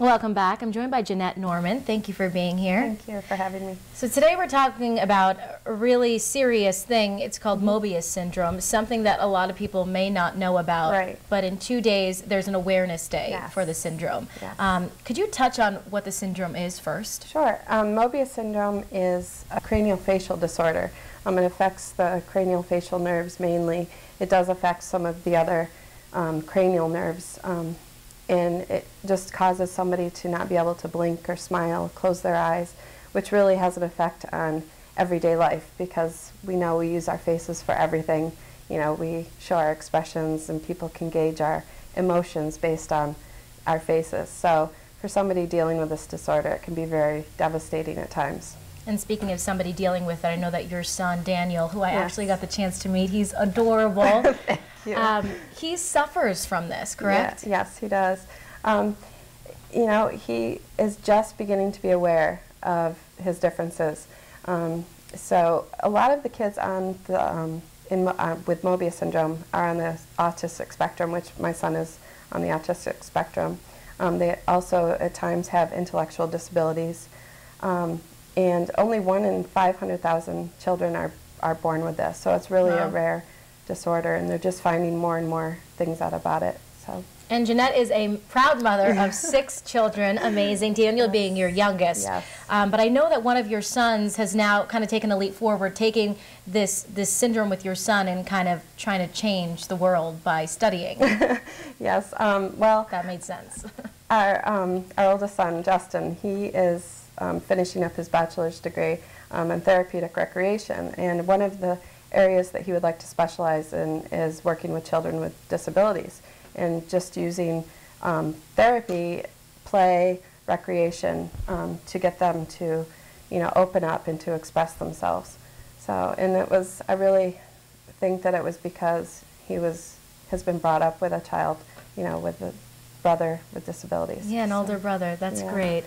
Welcome back. I'm joined by Jeanette Norman. Thank you for being here. Thank you for having me. So today we're talking about a really serious thing. It's called Moebius syndrome, something that a lot of people may not know about. Right. But in 2 days, there's an awareness day Yes. for the syndrome. Yes. Could you touch on what the syndrome is first? Sure. Moebius syndrome is a craniofacial disorder. It affects the craniofacial nerves mainly. It does affect some of the other cranial nerves. And it just causes somebody to not be able to blink or smile, close their eyes, which really has an effect on everyday life because we know we use our faces for everything. You know, we show our expressions and people can gauge our emotions based on our faces. So for somebody dealing with this disorder, it can be very devastating at times. And speaking of somebody dealing with it, I know that your son, Daniel, who I Yes. actually got the chance to meet, he's adorable. Thank you. He suffers from this, correct? Yeah, yes, he does. You know, he is just beginning to be aware of his differences. So a lot of the kids on the, with Moebius syndrome are on the autistic spectrum, which my son is on the autistic spectrum. They also at times have intellectual disabilities. And only 1 in 500,000 children are born with this. So it's really a rare disorder, and they're just finding more and more things out about it. So. And Jeanette is a proud mother of 6 children, amazing, Daniel being your youngest. Yes. But I know that one of your sons has now kind of taken a leap forward, taking this syndrome with your son and kind of trying to change the world by studying. Yes, well. That made sense. Our oldest son, Justin, he is finishing up his bachelor's degree in therapeutic recreation, and one of the areas that he would like to specialize in is working with children with disabilities and just using therapy, play, recreation to get them to, you know, open up and to express themselves. So, and it was, I really think that it was because he has been brought up with a child, you know, with a brother with disabilities. Yeah, an older brother. That's yeah. great.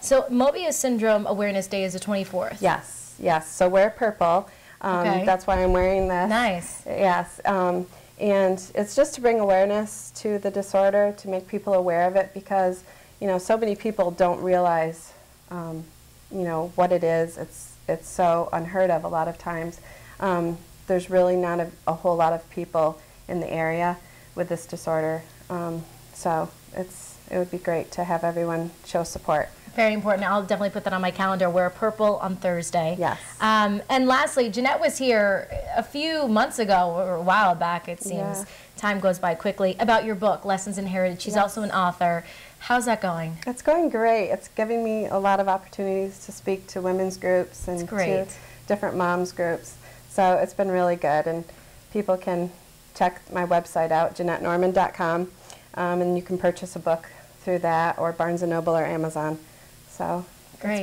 So Moebius Syndrome Awareness Day is the 24th. Yes, yes. So wear purple. Okay. That's why I'm wearing this. Nice. Yes. And it's just to bring awareness to the disorder, to make people aware of it, because, you know, so many people don't realize, you know, what it is. It's so unheard of a lot of times. There's really not a whole lot of people in the area with this disorder. So it would be great to have everyone show support. Very important. I'll definitely put that on my calendar. Wear purple on Thursday. Yes. And lastly, Jeanette was here a few months ago, or a while back, it seems. Yeah. Time goes by quickly. About your book, Lessons in Heritage. She's Yes. also an author. How's that going? It's going great. It's giving me a lot of opportunities to speak to women's groups and to different moms groups. So it's been really good, and people can check my website out, JeanetteNorman.com, and you can purchase a book through that, or Barnes & Noble or Amazon. So Great.